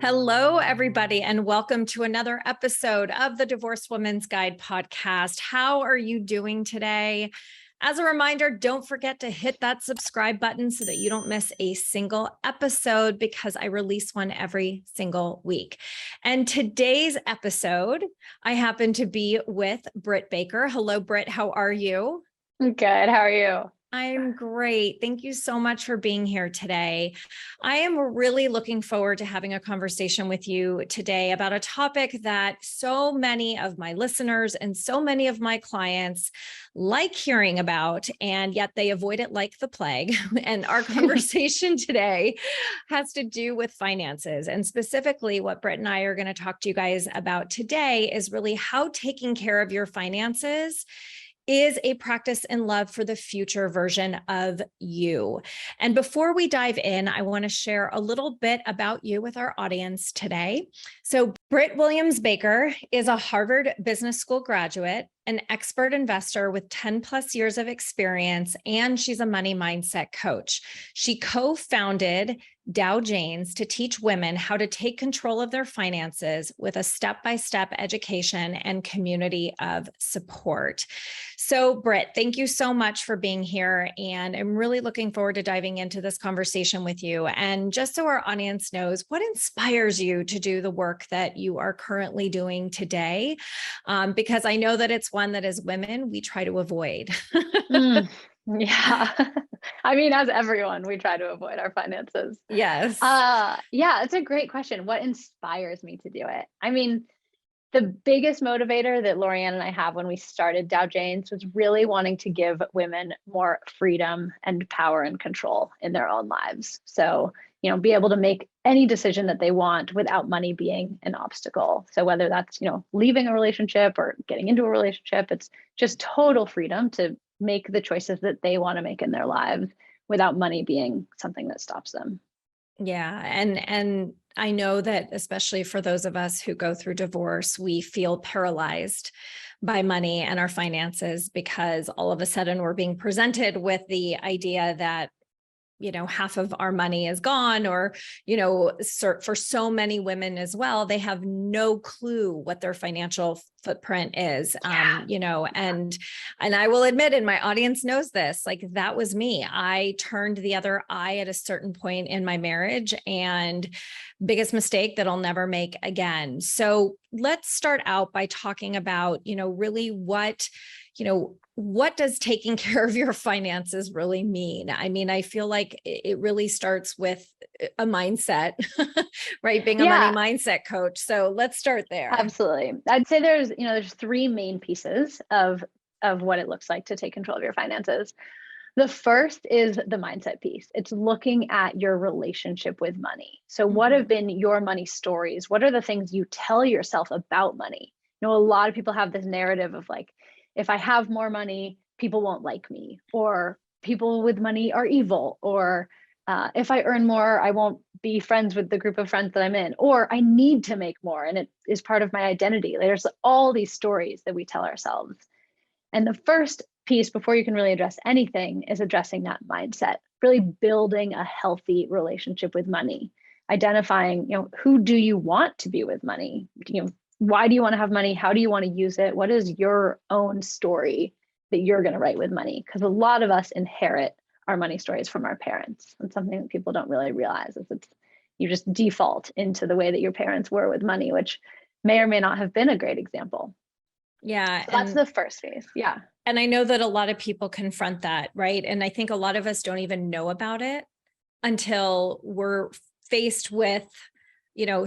Hello, everybody, and welcome to another episode of the Divorced Woman's Guide podcast. How are you doing today? As a reminder, don't forget to hit that subscribe button so that you don't miss a single episode because I release one every single week. And today's episode, I happen to be with Britt Baker. Hello, Britt. How are you? I'm good. How are you? I'm great. Thank you so much for being here today. I am really looking forward to having a conversation with you today about a topic that so many of my listeners and so many of my clients like hearing about, and yet they avoid it like the plague. And our conversation today has to do with finances. And specifically, what Britt and I are going to talk to you guys about today is really how taking care of your finances is a practice in love for the future version of you. And before we dive in, I want to share a little bit about you with our audience today. So Britt Williams Baker is a Harvard Business School graduate, an expert investor with 10 plus years of experience, and she's a money mindset coach. She co-founded Dow Janes to teach women how to take control of their finances with a step-by-step education and community of support. So Britt, thank you so much for being here. And I'm really looking forward to diving into this conversation with you. And just so our audience knows, what inspires you to do the work that you are currently doing today? Because I know that it's one that as women, we try to avoid. Yeah. I mean, as everyone, we try to avoid our finances. Yes. Yeah, it's a great question. What inspires me to do it? I mean, the biggest motivator that Lorianne and I have when we started Dow Janes was really wanting to give women more freedom and power and control in their own lives. So, be able to make any decision that they want without money being an obstacle. So whether that's, leaving a relationship or getting into a relationship, it's just total freedom to make the choices that they want to make in their lives without money being something that stops them. Yeah. And I know that especially for those of us who go through divorce, we feel paralyzed by money and our finances because all of a sudden we're being presented with the idea that half of our money is gone, or, for so many women as well, they have no clue what their financial footprint is. And I will admit, and my audience knows this, like that was me. I turned the other eye at a certain point in my marriage, and biggest mistake that I'll never make again. So let's start out by talking about, really what does taking care of your finances really mean? I mean, I feel like it really starts with a mindset, right? Being a money mindset coach. So let's start there. Absolutely. I'd say there's three main pieces of what it looks like to take control of your finances. The first is the mindset piece. It's looking at your relationship with money. So what have been your money stories? What are the things you tell yourself about money? A lot of people have this narrative of like, if I have more money, people won't like me, or people with money are evil, or if I earn more, I won't be friends with the group of friends that I'm in, or I need to make more and it is part of my identity. There's all these stories that we tell ourselves. And the first piece before you can really address anything is addressing that mindset, really building a healthy relationship with money, identifying, who do you want to be with money? Why do you want to have money? How do you want to use it? What is your own story that you're going to write with money? Because a lot of us inherit our money stories from our parents. And something that people don't really realize is you just default into the way that your parents were with money, which may or may not have been a great example. Yeah. So that's the first piece. Yeah. And I know that a lot of people confront that, right? And I think a lot of us don't even know about it until we're faced with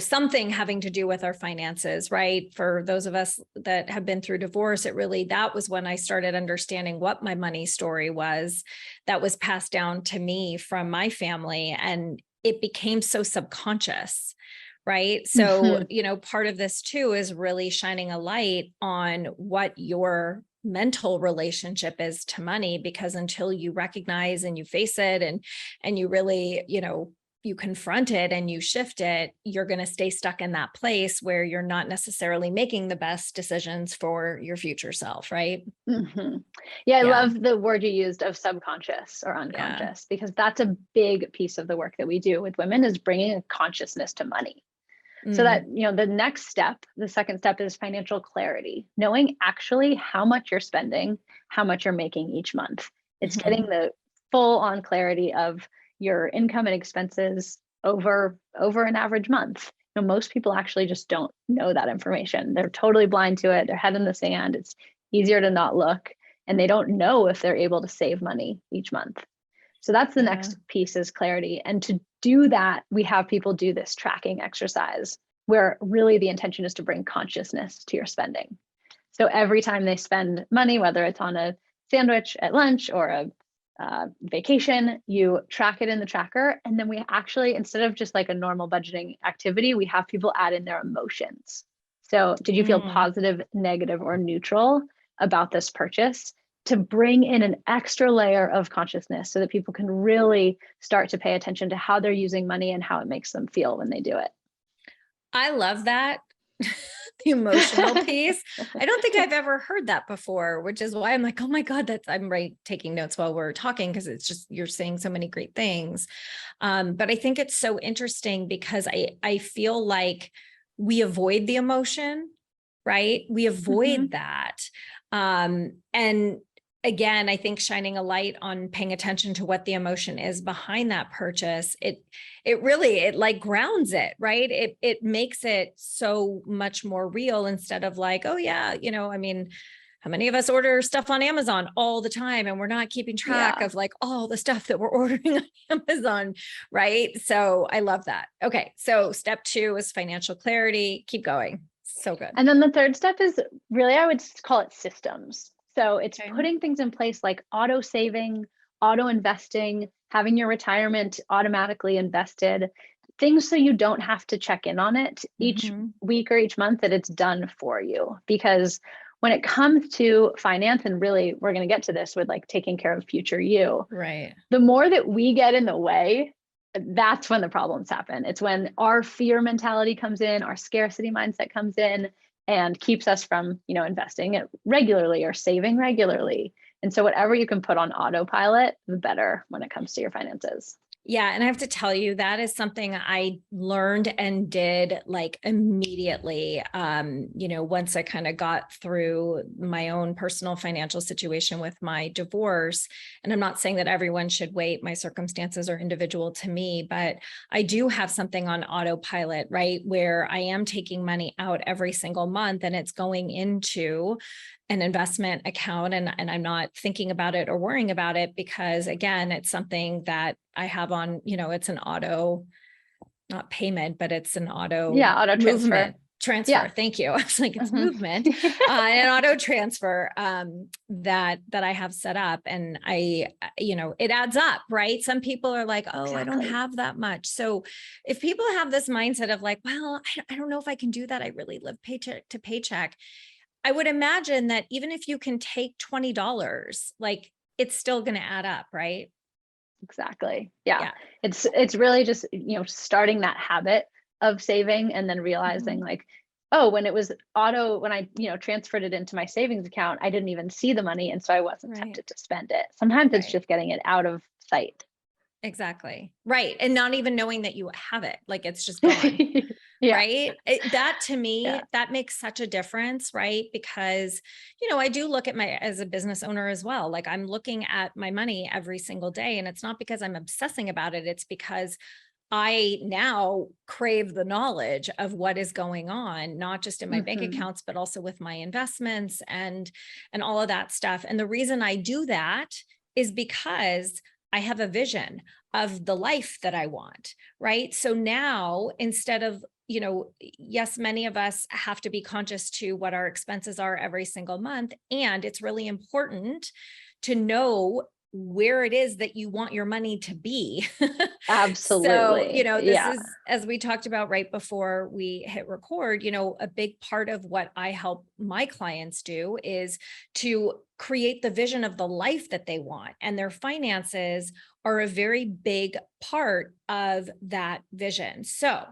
something having to do with our finances, right? For those of us that have been through divorce, that was when I started understanding what my money story was that was passed down to me from my family. And it became so subconscious, right? So, part of this too is really shining a light on what your mental relationship is to money, because until you recognize and you face it and you really, you confront it and you shift it, you're going to stay stuck in that place where you're not necessarily making the best decisions for your future self, right? Yeah, I love the word you used of subconscious or unconscious, because that's a big piece of the work that we do with women, is bringing a consciousness to money. So that, the next step, the second step is financial clarity, knowing actually how much you're spending, how much you're making each month. It's getting the full on clarity of your income and expenses over an average month. Most people actually just don't know that information. They're totally blind to it. Their head in the sand. It's easier to not look, and they don't know if they're able to save money each month. So that's the next piece, is clarity. And to do that, we have people do this tracking exercise where really the intention is to bring consciousness to your spending. So every time they spend money, whether it's on a sandwich at lunch or a vacation, you track it in the tracker. And then we actually, instead of just like a normal budgeting activity, we have people add in their emotions. So did you feel positive, negative, or neutral about this purchase, to bring in an extra layer of consciousness so that people can really start to pay attention to how they're using money and how it makes them feel when they do it. I love that. The emotional piece. I don't think I've ever heard that before, which is why I'm like, oh my God, I'm right taking notes while we're talking, because it's just, you're saying so many great things. But I think it's so interesting because I feel like we avoid the emotion, right? We avoid that. And again, I think shining a light on paying attention to what the emotion is behind that purchase, it really like grounds it, right? It makes it so much more real, instead of like, oh yeah, I mean, how many of us order stuff on Amazon all the time and we're not keeping track of like all the stuff that we're ordering on Amazon, right? So I love that. Okay, so step 2 is financial clarity. Keep going. So good. And then the third step is really, I would call it systems. So it's putting things in place like auto saving, auto investing, having your retirement automatically invested, things so you don't have to check in on it each week or each month, that it's done for you. Because when it comes to finance, and really we're going to get to this with like taking care of future you, right? The more that we get in the way, that's when the problems happen. It's when our fear mentality comes in, our scarcity mindset comes in, and keeps us from, investing it regularly or saving regularly. And so whatever you can put on autopilot, the better when it comes to your finances. Yeah. And I have to tell you, that is something I learned and did like immediately. Once I kind of got through my own personal financial situation with my divorce. And I'm not saying that everyone should wait. My circumstances are individual to me, but I do have something on autopilot, right? Where I am taking money out every single month, and it's going into an investment account, and I'm not thinking about it or worrying about it, because again, it's something that I have on, it's an auto, not payment, but it's an auto transfer. Yeah. Thank you. I was like, it's movement, an auto transfer that I have set up, and it adds up, right? Some people are like, oh, I don't have that much. So if people have this mindset of like, well, I don't know if I can do that, I really live paycheck to paycheck, I would imagine that even if you can take $20, like it's still going to add up, right? Exactly. Yeah. It's really just, starting that habit of saving, and then realizing like, oh, when it was when I, transferred it into my savings account, I didn't even see the money. And so I wasn't tempted to spend it. Sometimes it's just getting it out of sight. Exactly. Right. And not even knowing that you have it, like it's just gone. Right. That to me, that makes such a difference, right? Because, I do look at as a business owner as well, like I'm looking at my money every single day, and it's not because I'm obsessing about it. It's because I now crave the knowledge of what is going on, not just in my bank accounts, but also with my investments and all of that stuff. And the reason I do that is because I have a vision of the life that I want, right? So now, instead of, yes, many of us have to be conscious to what our expenses are every single month. And it's really important to know where it is that you want your money to be. Absolutely. So, this is, as we talked about right before we hit record, a big part of what I help my clients do is to create the vision of the life that they want. And their finances are a very big part of that vision. So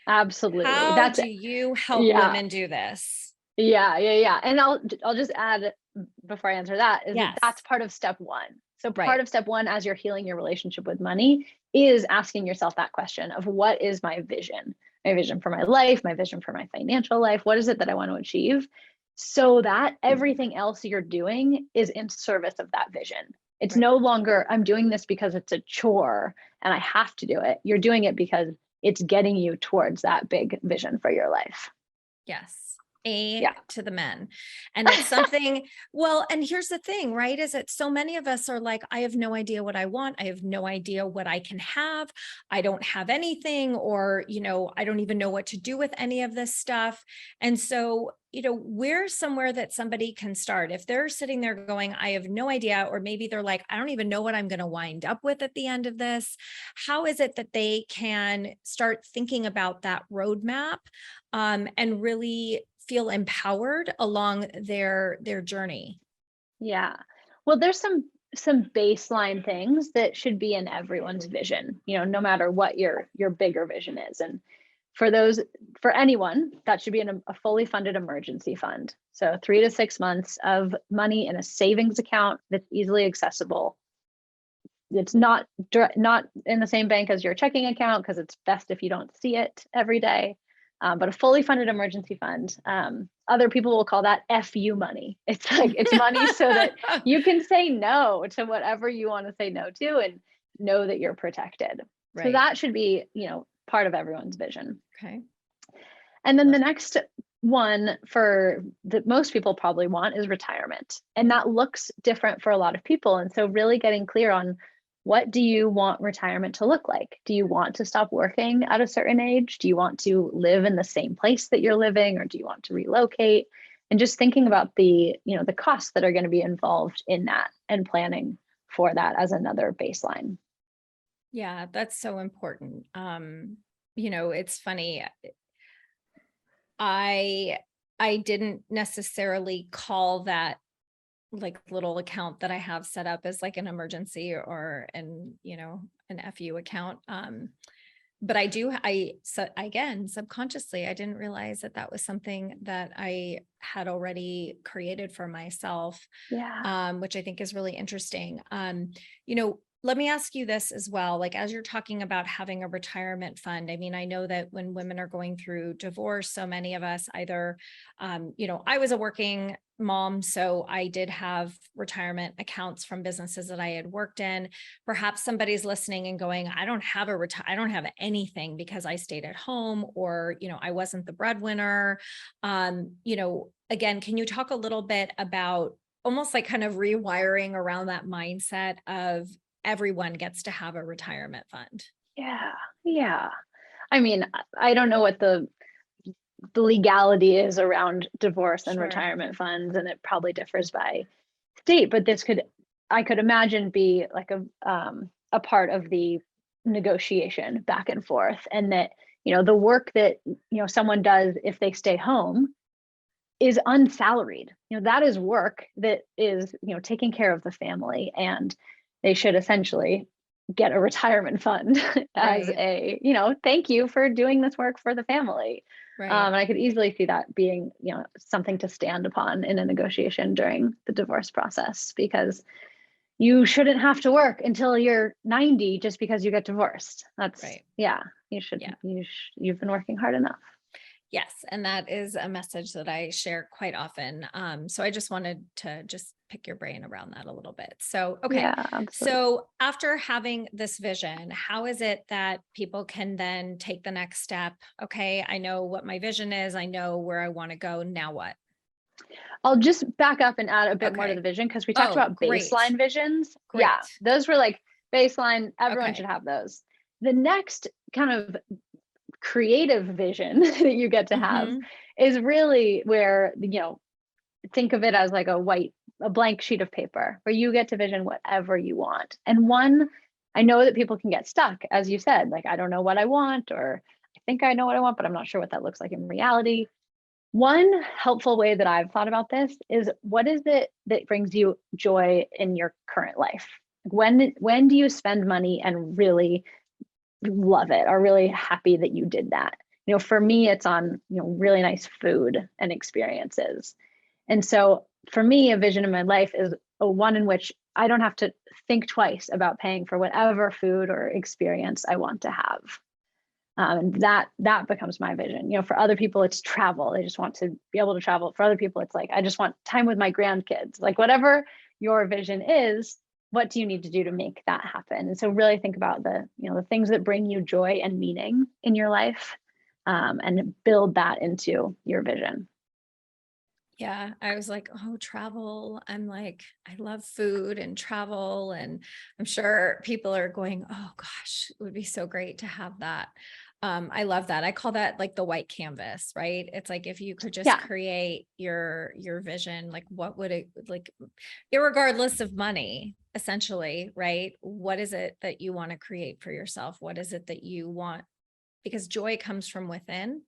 absolutely. How do you help women do this? Yeah. And I'll just add before I answer that is that's part of step 1. So part of step 1, as you're healing your relationship with money, is asking yourself that question of what is my vision? my vision for my life, my vision for my financial life. What is it that I want to achieve? So that everything else you're doing is in service of that vision. It's no longer, I'm doing this because it's a chore and I have to do it. You're doing it because it's getting you towards that big vision for your life. Yes. To the men. And it's something, well, and here's the thing, right? Is that so many of us are like, I have no idea what I want. I have no idea what I can have. I don't have anything, or, I don't even know what to do with any of this stuff. And so, where's somewhere that somebody can start if they're sitting there going, I have no idea, or maybe they're like, I don't even know what I'm going to wind up with at the end of this. How is it that they can start thinking about that roadmap and really feel empowered along their journey? Yeah. Well, there's some baseline things that should be in everyone's vision, no matter what your bigger vision is. And for anyone, that should be in a fully funded emergency fund. So 3 to 6 months of money in a savings account that's easily accessible. It's not in the same bank as your checking account, because it's best if you don't see it every day. But a fully funded emergency fund. Other people will call that FU money. It's like, it's money so that you can say no to whatever you want to say no to and know that you're protected. Right. So that should be, part of everyone's vision. Okay. And then the next one that most people probably want is retirement. And that looks different for a lot of people. And so really getting clear on, what do you want retirement to look like? Do you want to stop working at a certain age? Do you want to live in the same place that you're living, or do you want to relocate? And just thinking about the costs that are going to be involved in that and planning for that as another baseline. Yeah, that's so important. It's funny. I didn't necessarily call that like little account that I have set up as like an emergency or an FU account. But again, subconsciously, I didn't realize that was something that I had already created for myself. Yeah. Which I think is really interesting. Let me ask you this as well. Like, as you're talking about having a retirement fund, I mean, I know that when women are going through divorce, so many of us either, I was a working mom, so I did have retirement accounts from businesses that I had worked in. Perhaps somebody's listening and going, I don't have anything because I stayed at home, or, I wasn't the breadwinner. Again, can you talk a little bit about almost like kind of rewiring around that mindset of everyone gets to have a retirement fund? Yeah. I mean, I don't know what the legality is around divorce and retirement funds, and it probably differs by state, but I could imagine be like a part of the negotiation back and forth, and that, the work that, someone does if they stay home is unsalaried. That is work that is, taking care of the family, and they should essentially get a retirement fund as a, thank you for doing this work for the family. Right. And I could easily see that being, something to stand upon in a negotiation during the divorce process, because you shouldn't have to work until you're 90 just because you get divorced. That's right. You should. Yeah. You've been working hard enough. Yes. And that is a message that I share quite often. So I just wanted to just pick your brain around that a little bit. So, okay. Yeah, so after having this vision, how is it that people can then take the next step? Okay, I know what my vision is. I know where I want to go. Now what? I'll just back up and add a bit more to the vision, because we talked about baseline visions. Great. Yeah, those were like baseline. Everyone should have those. The next kind of creative vision that you get to have is really where, think of it as like a blank sheet of paper where you get to vision whatever you want. And I know that people can get stuck, as you said, like, I don't know what I want, or I think I know what I want, but I'm not sure what that looks like in reality. One helpful way that I've thought about this is, what is it that brings you joy in your current life? When do you spend money and really love it, or really happy that you did that? For me, it's on, really nice food and experiences. And so for me, a vision in my life is a one in which I don't have to think twice about paying for whatever food or experience I want to have. And that becomes my vision. For other people, it's travel. They just want to be able to travel. For other people, it's like, I just want time with my grandkids. Like whatever your vision is, what do you need to do to make that happen? And so really think about the things that bring you joy and meaning in your life, and build that into your vision. Yeah, I was like, oh, travel. I'm like, I love food and travel. And I'm sure people are going, oh gosh, it would be so great to have that. I love that. I call that like the white canvas, right? It's like, if you could just create your vision, like what would it like, irregardless of money, essentially, right? What is it that you want to create for yourself? What is it that you want? Because joy comes from within.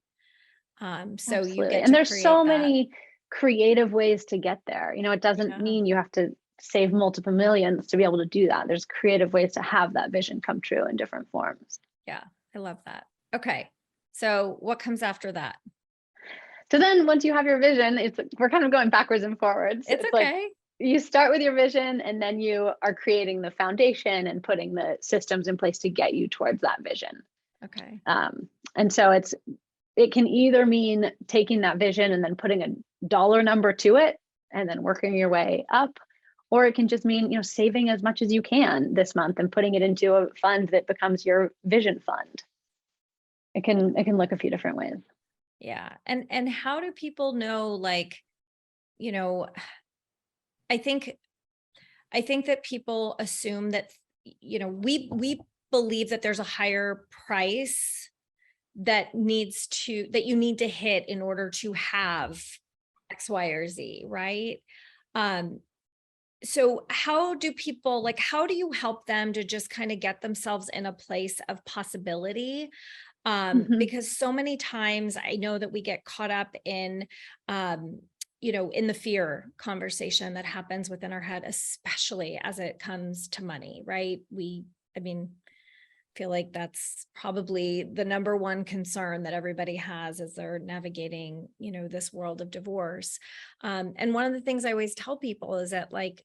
So Absolutely. you get and to there's create so that. many creative ways to get there. It doesn't mean you have to save multiple millions to be able to do that. There's creative ways to have that vision come true in different forms. Yeah, I love that. Okay. So what comes after that? So then once you have your vision, we're kind of going backwards and forwards. It's like okay. you start with your vision, and then you are creating the foundation and putting the systems in place to get you towards that vision. Okay. And so it can either mean taking that vision and then putting a dollar number to it and then working your way up, or it can just mean, saving as much as you can this month and putting it into a fund that becomes your vision fund. It can look a few different ways. Yeah. And how do people know, like, I think that people assume that, we believe that there's a higher price that you need to hit in order to have X, Y, or Z, right? So how do people, like, how do you help them to just kind of get themselves in a place of possibility? Because so many times I know that we get caught up in, in the fear conversation that happens within our head, especially as it comes to money, right? Feel like that's probably the number one concern that everybody has as they're navigating, this world of divorce. And one of the things I always tell people is that, like,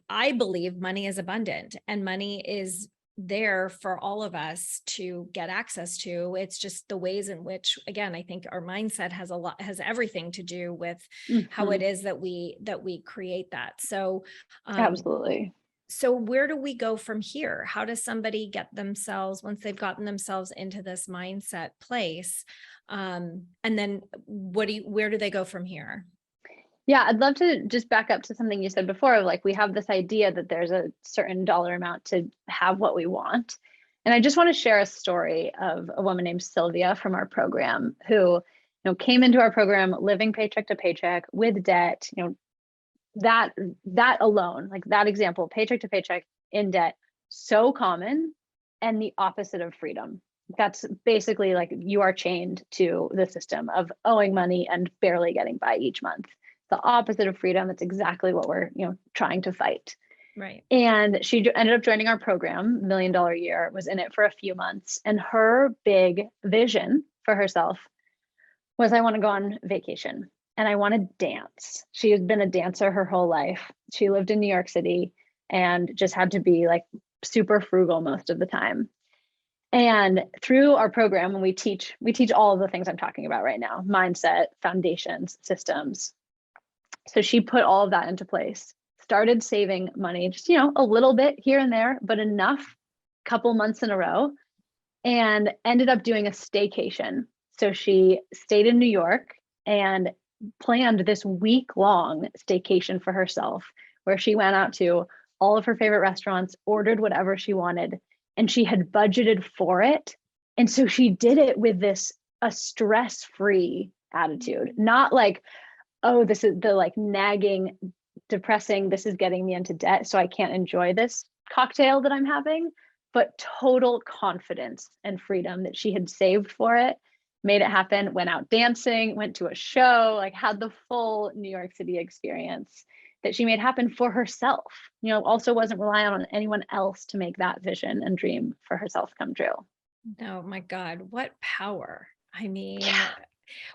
I believe money is abundant and money is there for all of us to get access to. It's just the ways in which, again, I think our mindset has everything to do with how it is that we create that. So, absolutely. So where do we go from here? How does somebody get themselves, once they've gotten themselves into this mindset place? And then where do they go from here? Yeah, I'd love to just back up to something you said before of like, we have this idea that there's a certain dollar amount to have what we want. And I just want to share a story of a woman named Sylvia from our program who, came into our program living paycheck to paycheck with debt, that alone, like that example, paycheck to paycheck in debt, so common and the opposite of freedom. That's basically like you are chained to the system of owing money and barely getting by each month. The opposite of freedom. It's exactly what we're, trying to fight. Right. And she ended up joining our program, $1 Million Year, was in it for a few months. And her big vision for herself was, I want to go on vacation and I want to dance. She had been a dancer her whole life. She lived in New York City and just had to be like super frugal most of the time. And through our program, when we teach all of the things I'm talking about right now: mindset, foundations, systems. So she put all of that into place, started saving money, just, a little bit here and there, but enough, couple months in a row, and ended up doing a staycation. So she stayed in New York and planned this week-long staycation for herself, where she went out to all of her favorite restaurants, ordered whatever she wanted, and she had budgeted for it. And so she did it with a stress-free attitude, not like, oh, this is the like nagging, depressing, this is getting me into debt, so I can't enjoy this cocktail that I'm having, but total confidence and freedom that she had saved for it, made it happen, went out dancing, went to a show, like had the full New York City experience that she made happen for herself. Also wasn't relying on anyone else to make that vision and dream for herself come true. Oh my God, what power.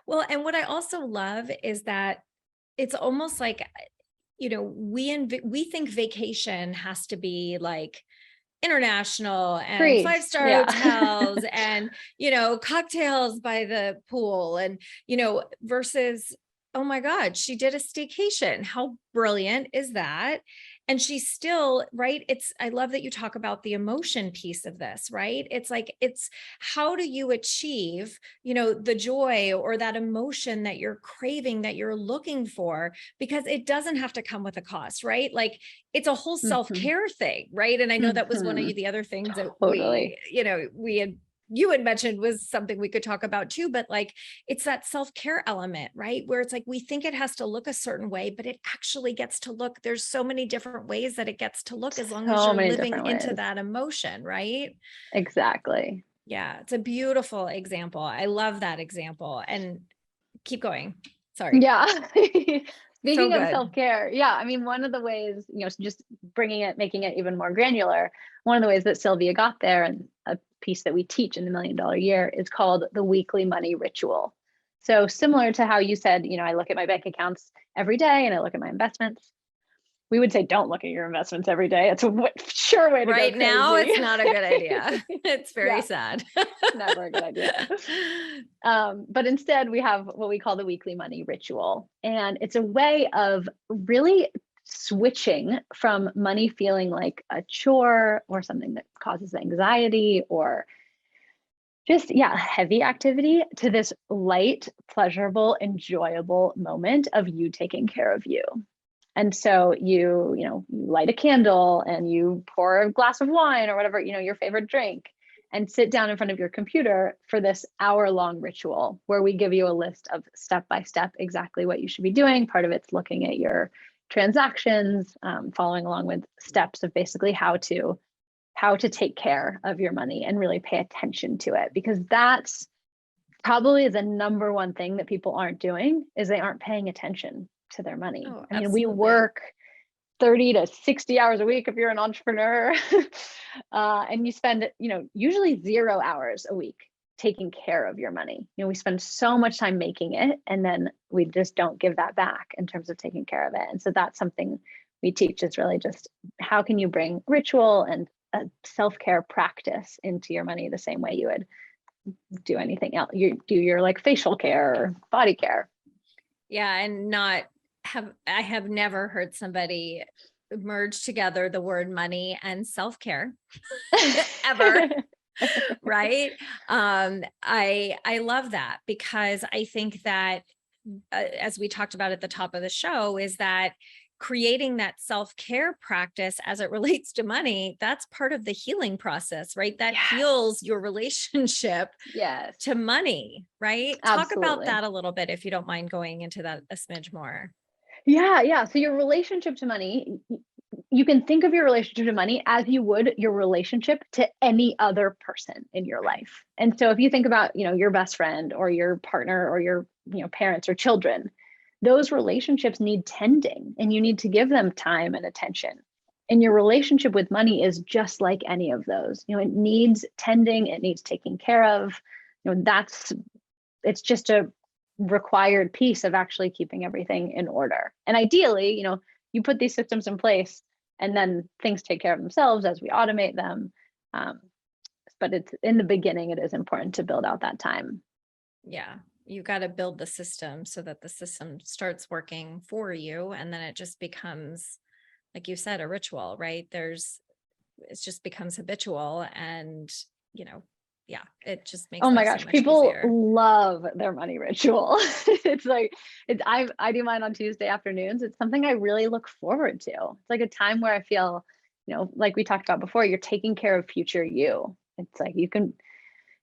Well, and what I also love is that it's almost like, we think vacation has to be like international and Greece, 5-star yeah. hotels and, cocktails by the pool and, versus, oh my God, she did a staycation. How brilliant is that? And she's still, right? I love that you talk about the emotion piece of this, right? It's like, how do you achieve, the joy or that emotion that you're craving, that you're looking for, because it doesn't have to come with a cost, right? Like it's a whole self-care thing, right? And I know that was one of the other things that Totally. you had mentioned was something we could talk about too, but like, it's that self-care element, right? Where it's like, we think it has to look a certain way, but it actually gets to look, there's so many different ways that it gets to look as long as So you're many living different into ways. that emotion, right? Exactly. Yeah. It's a beautiful example. I love that example, and keep going. Sorry. Yeah. So Speaking of good. self-care, yeah, I mean, one of the ways, just making it even more granular, one of the ways that Sylvia got there, and a piece that we teach in the $1 Million Year, is called the weekly money ritual. So similar to how you said, I look at my bank accounts every day and I look at my investments. We would say, don't look at your investments every day. It's a sure way to go Right crazy. now, it's not a good idea. It's very sad. Never a good idea. But instead, we have what we call the weekly money ritual. And it's a way of really switching from money feeling like a chore or something that causes anxiety or just, heavy activity, to this light, pleasurable, enjoyable moment of you taking care of you. And so you light a candle and you pour a glass of wine or whatever, your favorite drink, and sit down in front of your computer for this hour-long ritual where we give you a list of step by step exactly what you should be doing. Part of it's looking at your transactions, following along with steps of basically how to take care of your money and really pay attention to it, because that's probably the number one thing that people aren't doing, is they aren't paying attention to their money. Oh, I mean, we absolutely. work 30 to 60 hours a week if you're an entrepreneur, and you spend, usually 0 hours a week taking care of your money. We spend so much time making it, and then we just don't give that back in terms of taking care of it. And so that's something we teach, is really just how can you bring ritual and a self-care practice into your money the same way you would do anything else. You do your like facial care or body care. Yeah. And I have never heard somebody merge together the word money and self-care ever. Right. I love that, because I think that, as we talked about at the top of the show, is that creating that self-care practice as it relates to money, that's part of the healing process, right? That heals your relationship to money, right? Talk about that a little bit, if you don't mind going into that a smidge more. Yeah. So your relationship to money, you can think of your relationship to money as you would your relationship to any other person in your life. And so if you think about, your best friend or your partner or your, parents or children, those relationships need tending, and you need to give them time and attention. And your relationship with money is just like any of those. It needs tending, it needs taking care of. It's just a required piece of actually keeping everything in order. And ideally, you put these systems in place and then things take care of themselves as we automate them. But it's in the beginning, it is important to build out that time. Yeah. You got to build the system so that the system starts working for you. And then it just becomes, like you said, a ritual, right? It just becomes habitual, and, it just makes Oh my life gosh, so much people easier. love their money ritual. I do mine on Tuesday afternoons. It's something I really look forward to. It's like a time where I feel, like we talked about before, you're taking care of future you. It's like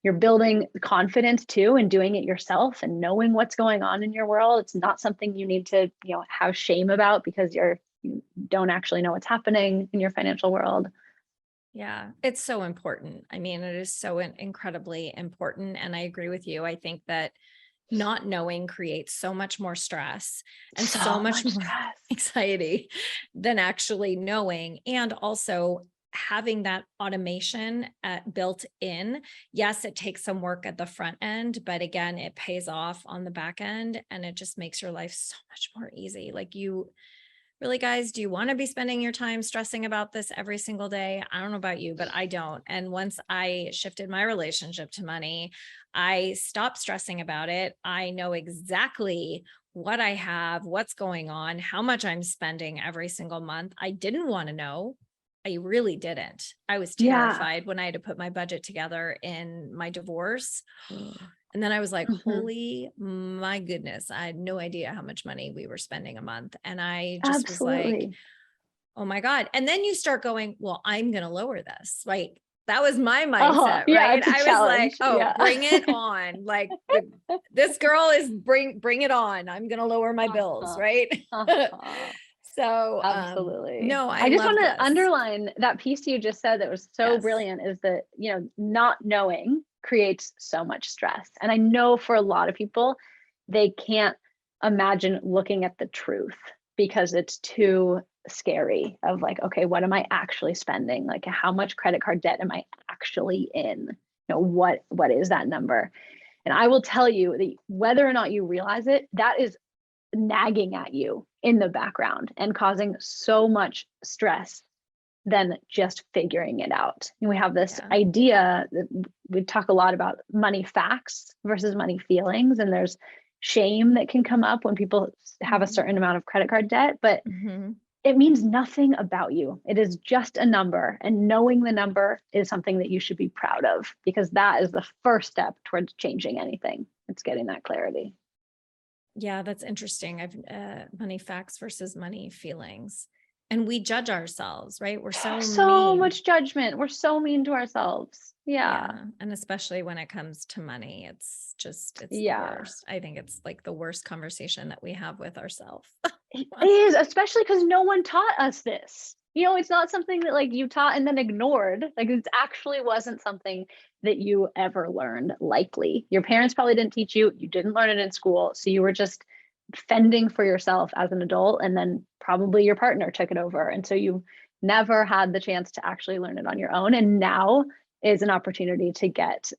you're building confidence too, and doing it yourself and knowing what's going on in your world. It's not something you need to, have shame about because you don't actually know what's happening in your financial world. Yeah, it's so important. I mean, it is so incredibly important. And I agree with you. I think that not knowing creates so much more stress and so much more anxiety than actually knowing. And also having that automation built in. Yes, it takes some work at the front end, but again, it pays off on the back end, and it just makes your life so much more easy. Like really, guys, do you want to be spending your time stressing about this every single day? I don't know about you, but I don't. And once I shifted my relationship to money, I stopped stressing about it. I know exactly what I have, what's going on, how much I'm spending every single month. I didn't want to know. I really didn't. I was Yeah. terrified when I had to put my budget together in my divorce. And then I was like, holy my goodness, I had no idea how much money we were spending a month. And I just was like, Absolutely. oh my God. And then you start going, well, I'm going to lower this. Like that was my Oh, mindset, yeah, right? it's a I was like, challenge. oh, Yeah. bring it on. Like this girl is bring it on. I'm going to lower my bills, Uh-huh. right? Uh-huh. So, Absolutely. no, I I just love want to this. underline that piece you just said that was so Yes. brilliant is that, not knowing creates so much stress. And I know for a lot of people, they can't imagine looking at the truth because it's too scary of like, okay, what am I actually spending? Like how much credit card debt am I actually in? What is that number? And I will tell you that whether or not you realize it, that is nagging at you in the background and causing so much stress than just figuring it out. And we have this idea that we talk a lot about money facts versus money feelings. And there's shame that can come up when people have a certain amount of credit card debt, but it means nothing about you. It is just a number. And knowing the number is something that you should be proud of because that is the first step towards changing anything. It's getting that clarity. Yeah, that's interesting. I've money facts versus money feelings. And we judge ourselves, right? We're so mean. Much judgment. We're so mean to ourselves. Yeah. And especially when it comes to money, it's the worst. I think it's like the worst conversation that we have with ourselves. It is, especially because no one taught us this. It's not something that like you taught and then ignored. Like it actually wasn't something that you ever learned, likely. Your parents probably didn't teach you. You didn't learn it in school. So you were just fending for yourself as an adult. And then probably your partner took it over. And so you never had the chance to actually learn it on your own. And now is an opportunity to get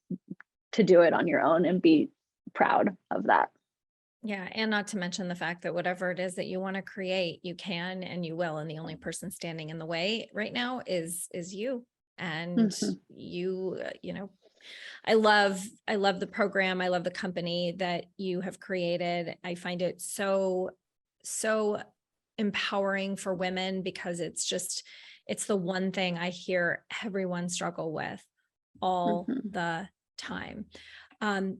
to do it on your own and be proud of that. Yeah. And not to mention the fact that whatever it is that you want to create, you can and you will. And the only person standing in the way right now is you. And I love the program. I love the company that you have created. I find it so empowering for women because it's the one thing I hear everyone struggle with all the time.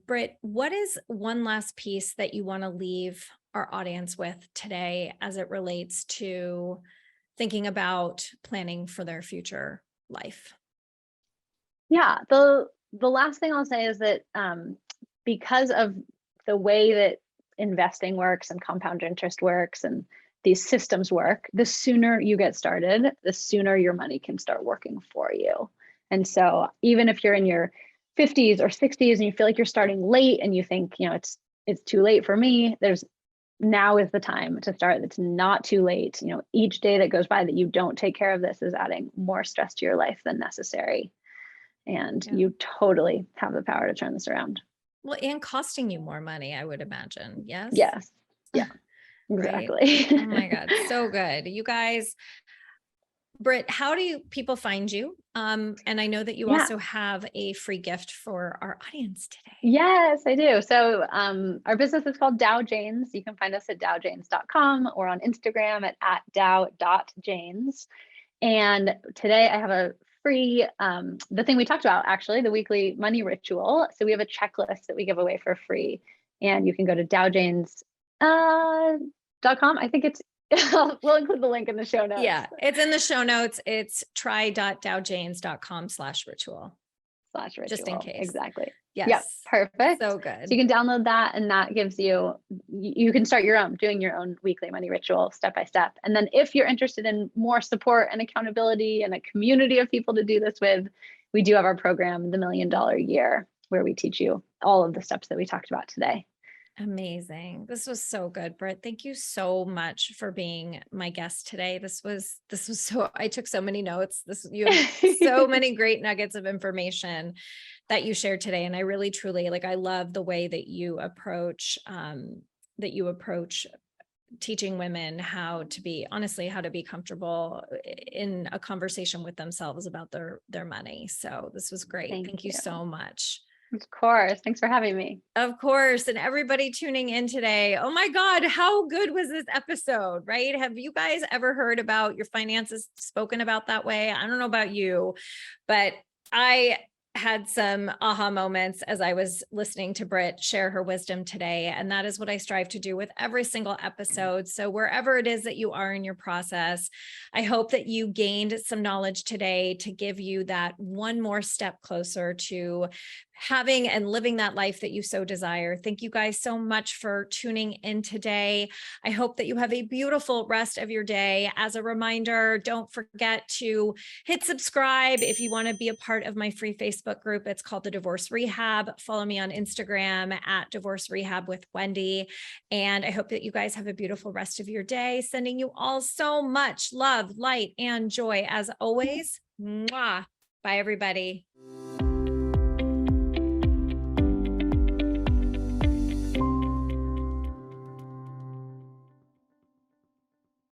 Britt, what is one last piece that you want to leave our audience with today as it relates to thinking about planning for their future life? Yeah, the last thing I'll say is that because of the way that investing works and compound interest works and these systems work, the sooner you get started, the sooner your money can start working for you. And so even if you're in your 50s or 60s and you feel like you're starting late and you think, it's too late for me, now is the time to start. It's not too late. Each day that goes by that you don't take care of this is adding more stress to your life than necessary. And you totally have the power to turn this around. Well, and costing you more money, I would imagine. Yes. Yes. Yeah. Exactly. Right? Oh my God. So good. You guys, Britt, how do people find you? And I know that you also have a free gift for our audience today. Yes, I do. So our business is called Dow Janes. You can find us at dowjanes.com or on Instagram at dow.janes. And today I have a free, the thing we talked about, actually, the weekly money ritual. So we have a checklist that we give away for free. And you can go to dowjanes.com. I think it's, we'll include the link in the show notes. Yeah, it's in the show notes. It's try.dowjanes.com/ritual. Just in case. Exactly. Yes. Yep. Perfect. So good. So you can download that and that gives you can start doing your own weekly money ritual step by step. And then if you're interested in more support and accountability and a community of people to do this with, we do have our program, the $1 Million Year, where we teach you all of the steps that we talked about today. Amazing. This was so good, Britt. Thank you so much for being my guest today. This was I took so many notes. You have so many great nuggets of information that you shared today. And I really, truly, I love the way that you approach teaching women how to be comfortable in a conversation with themselves about their money. So this was great. Thank you so much. Of course. Thanks for having me. Of course. And everybody tuning in today. Oh my God, how good was this episode, right? Have you guys ever heard about your finances spoken about that way? I don't know about you, but I had some aha moments as I was listening to Britt share her wisdom today. And that is what I strive to do with every single episode. So wherever it is that you are in your process, I hope that you gained some knowledge today to give you that one more step closer to having and living that life that you so desire. Thank you guys so much for tuning in today. I hope that you have a beautiful rest of your day. As a reminder, don't forget to hit subscribe if you want to be a part of my free Facebook group. It's called the Divorce Rehab. Follow me on Instagram at Divorce Rehab with Wendy. And I hope that you guys have a beautiful rest of your day. Sending you all so much love, light, and joy as always. Mwah. Bye, everybody.